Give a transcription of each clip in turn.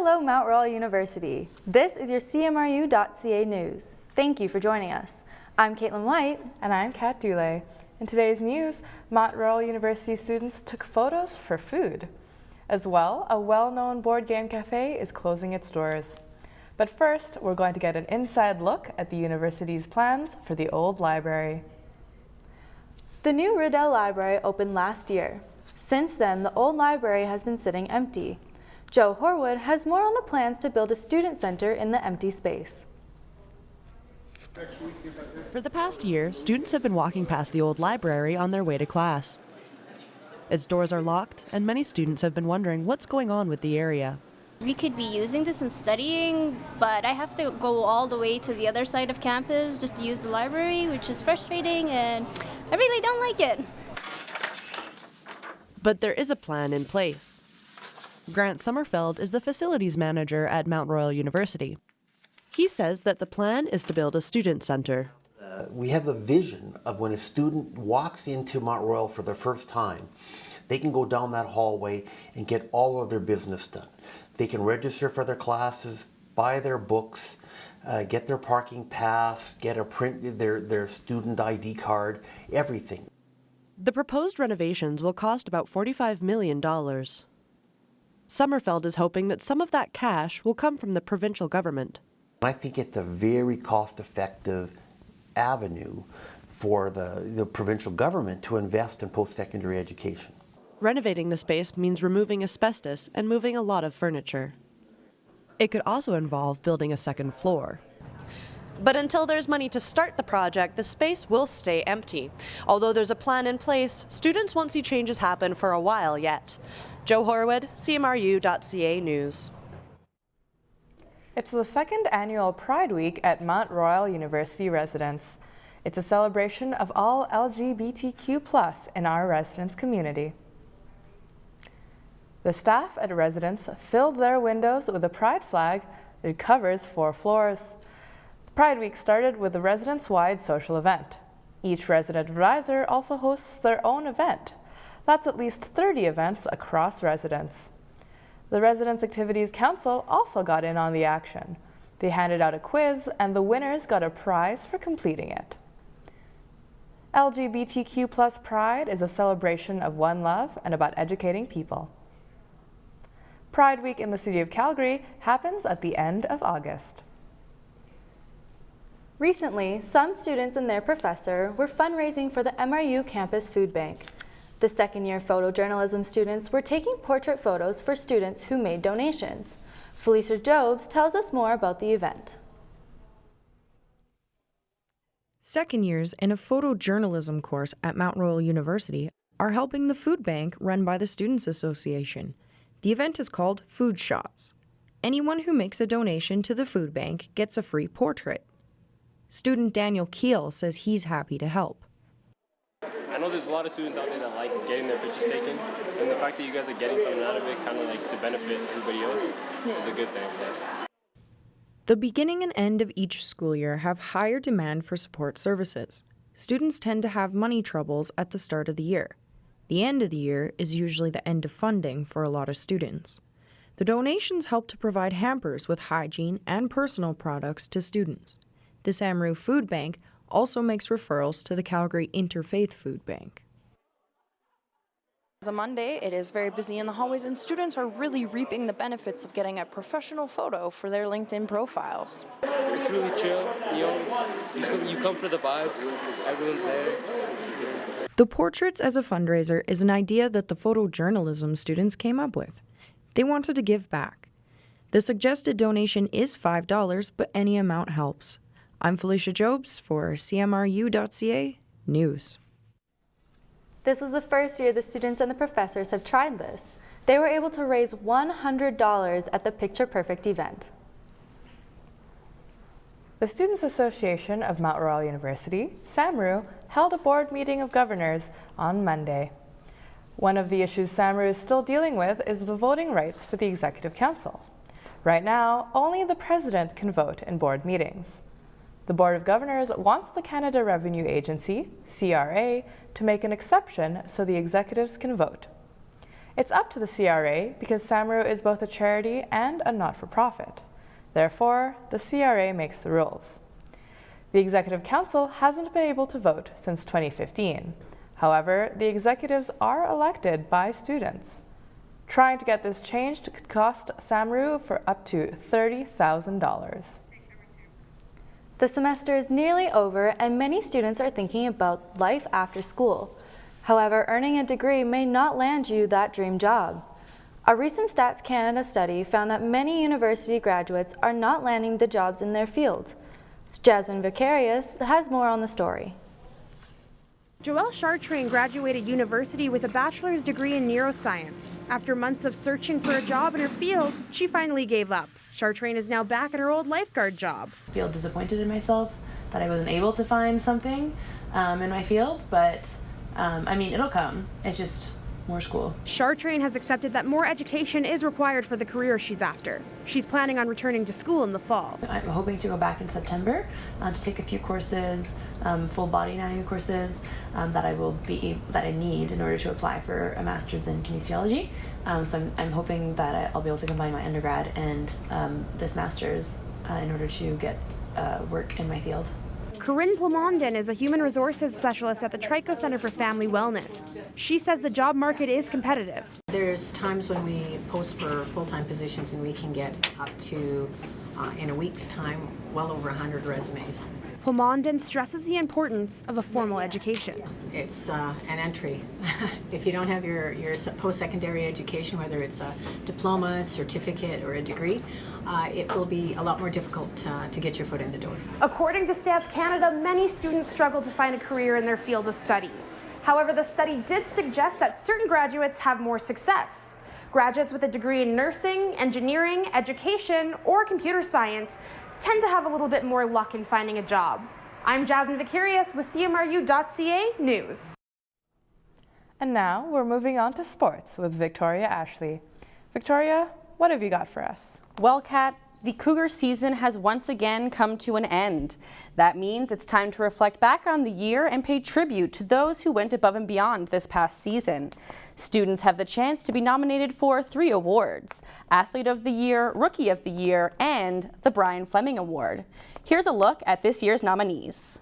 Hello, Mount Royal University. This is your CMRU.ca news. Thank you for joining us. I'm Caitlin White. And I'm Kat Dulay. In today's news, Mount Royal University students took photos for food. As well, a well-known board game cafe is closing its doors. But first, we're going to get an inside look at the university's plans for the old library. The new Riddell Library opened last year. Since then, the old library has been sitting empty. Joe Horwood has more on the plans to build a student center in the empty space. For the past year, students have been walking past the old library on their way to class. Its doors are locked, and many students have been wondering what's going on with the area. We could be using this and studying, but I have to go all the way to the other side of campus just to use the library, which is frustrating, and I really don't like it. But there is a plan in place. Grant Sommerfeld is the facilities manager at Mount Royal University. He says that the plan is to build a student center. We have a vision of when a student walks into Mount Royal for the first time, they can go down that hallway and get all of their business done. They can register for their classes, buy their books, get their parking pass, get their student ID card, everything. The proposed renovations will cost about $45 million. Sommerfeld is hoping that some of that cash will come from the provincial government. I think it's a very cost-effective avenue for the provincial government to invest in post-secondary education. Renovating the space means removing asbestos and moving a lot of furniture. It could also involve building a second floor. But until there's money to start the project, the space will stay empty. Although there's a plan in place, students won't see changes happen for a while yet. Joe Horwood, CMRU.ca News. It's the second annual Pride Week at Mount Royal University residents. It's a celebration of all LGBTQ+ in our residence community. The staff at residence filled their windows with a Pride flag that covers 4 floors. Pride Week started with a residence-wide social event. Each resident advisor also hosts their own event. That's at least 30 events across residence. The Residence Activities Council also got in on the action. They handed out a quiz, and the winners got a prize for completing it. LGBTQ+ Pride is a celebration of one love and about educating people. Pride Week in the city of Calgary happens at the end of August. Recently, some students and their professor were fundraising for the MRU Campus Food Bank. The second-year photojournalism students were taking portrait photos for students who made donations. Felicia Jobs tells us more about the event. Second years in a photojournalism course at Mount Royal University are helping the food bank run by the Students Association. The event is called Food Shots. Anyone who makes a donation to the food bank gets a free portrait. Student Daniel Keel says he's happy to help. I know there's a lot of students out there that like getting their pictures taken, and the fact that you guys are getting something out of it, kind of like to benefit everybody else, is a good thing. The beginning and end of each school year have higher demand for support services. Students tend to have money troubles at the start of the year. The end of the year is usually the end of funding for a lot of students. The donations help to provide hampers with hygiene and personal products to students. The CMRU Food Bank also makes referrals to the Calgary Interfaith Food Bank. It's a Monday, it is very busy in the hallways, and students are really reaping the benefits of getting a professional photo for their LinkedIn profiles. It's really chill, you come for the vibes, everyone's there. The portraits as a fundraiser is an idea that the photojournalism students came up with. They wanted to give back. The suggested donation is $5, but any amount helps. I'm Felicia Jobs for CMRU.ca News. This was the first year the students and the professors have tried this. They were able to raise $100 at the Picture Perfect event. The Students Association of Mount Royal University, CMRU, held a board meeting of governors on Monday. One of the issues CMRU is still dealing with is the voting rights for the Executive Council. Right now, only the president can vote in board meetings. The Board of Governors wants the Canada Revenue Agency, CRA, to make an exception so the executives can vote. It's up to the CRA because CMRU is both a charity and a not-for-profit. Therefore, the CRA makes the rules. The Executive Council hasn't been able to vote since 2015. However, the executives are elected by students. Trying to get this changed could cost CMRU for up to $30,000. The semester is nearly over and many students are thinking about life after school. However, earning a degree may not land you that dream job. A recent Stats Canada study found that many university graduates are not landing the jobs in their field. Jasmine Vicarious has more on the story. Joelle Chartrain graduated university with a bachelor's degree in neuroscience. After months of searching for a job in her field, she finally gave up. Chartrain is now back at her old lifeguard job. I feel disappointed in myself that I wasn't able to find something in my field, but I mean, it'll come. It's just more school. Chartrain has accepted that more education is required for the career she's after. She's planning on returning to school in the fall. I'm hoping to go back in September to take a few courses, full body anatomy courses that I need in order to apply for a master's in kinesiology. So I'm hoping that I'll be able to combine my undergrad and this master's in order to get work in my field. Corinne Plamondon is a human resources specialist at the Trico Center for Family Wellness. She says the job market is competitive. There's times when we post for full-time positions and we can get up to, in a week's time, well over 100 resumes. Plamondon stresses the importance of a formal education. It's an entry. If you don't have your post-secondary education, whether it's a diploma, certificate, or a degree, it will be a lot more difficult to get your foot in the door. According to Stats Canada, many students struggle to find a career in their field of study. However, the study did suggest that certain graduates have more success. Graduates with a degree in nursing, engineering, education, or computer science tend to have a little bit more luck in finding a job. I'm Jasmine Vicarious with CMRU.ca News. And now we're moving on to sports with Victoria Ashley. Victoria, what have you got for us? Well, Kat, the Cougar season has once again come to an end. That means it's time to reflect back on the year and pay tribute to those who went above and beyond this past season. Students have the chance to be nominated for 3 awards: Athlete of the Year, Rookie of the Year, and the Brian Fleming Award. Here's a look at this year's nominees.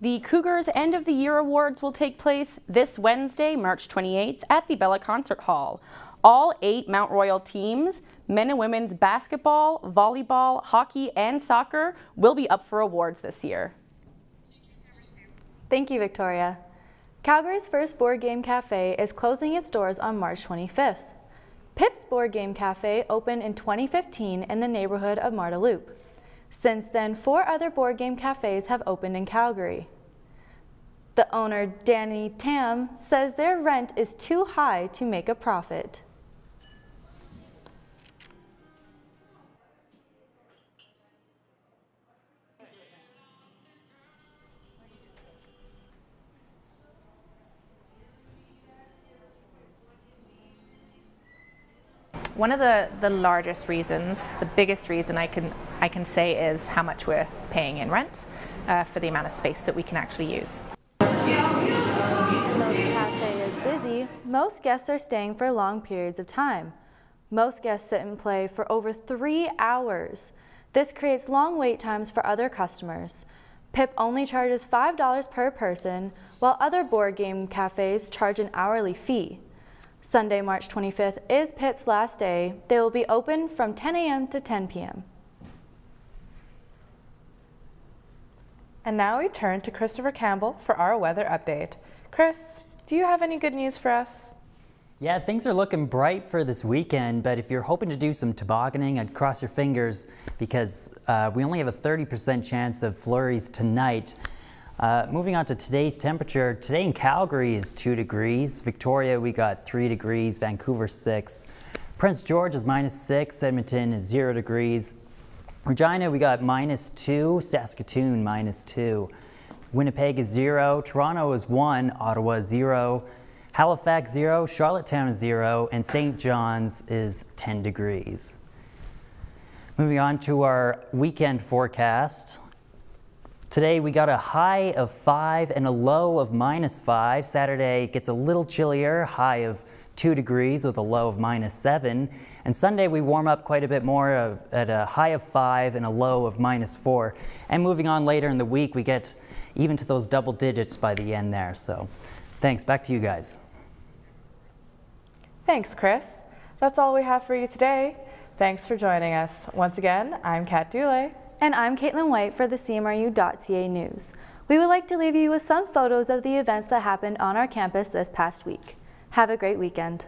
The Cougars End of the Year Awards will take place this Wednesday, March 28th at the Bella Concert Hall. All 8 Mount Royal teams, men and women's basketball, volleyball, hockey, and soccer, will be up for awards this year. Thank you, Victoria. Calgary's first board game cafe is closing its doors on March 25th. Pip's Board Game Cafe opened in 2015 in the neighborhood of Marda Loop. Since then, 4 other board game cafes have opened in Calgary. The owner, Danny Tam, says their rent is too high to make a profit. One of the largest reasons, the biggest reason I can say is how much we're paying in rent for the amount of space that we can actually use. Though the cafe is busy, most guests are staying for long periods of time. Most guests sit and play for over 3 hours. This creates long wait times for other customers. Pip only charges $5 per person, while other board game cafes charge an hourly fee. Sunday, March 25th is Pip's last day. They will be open from 10 a.m. to 10 p.m. And now we turn to Christopher Campbell for our weather update. Chris, do you have any good news for us? Yeah, things are looking bright for this weekend, but if you're hoping to do some tobogganing, I'd cross your fingers because we only have a 30% chance of flurries tonight. Moving on to today's temperature, today in Calgary is 2 degrees, Victoria we got 3 degrees, Vancouver 6, Prince George is -6, Edmonton is 0 degrees, Regina we got -2, Saskatoon -2, Winnipeg is 0, Toronto is 1, Ottawa is 0, Halifax 0, Charlottetown is 0, and St. John's is 10 degrees. Moving on to our weekend forecast. Today we got a high of 5 and a low of -5. Saturday gets a little chillier, high of 2 degrees with a low of -7. And Sunday we warm up quite a bit more at a high of 5 and a low of -4. And moving on later in the week, we get even to those double digits by the end there. So thanks, back to you guys. Thanks, Chris. That's all we have for you today. Thanks for joining us. Once again, I'm Kat Dulé. And I'm Caitlin White for the CMRU.ca News. We would like to leave you with some photos of the events that happened on our campus this past week. Have a great weekend.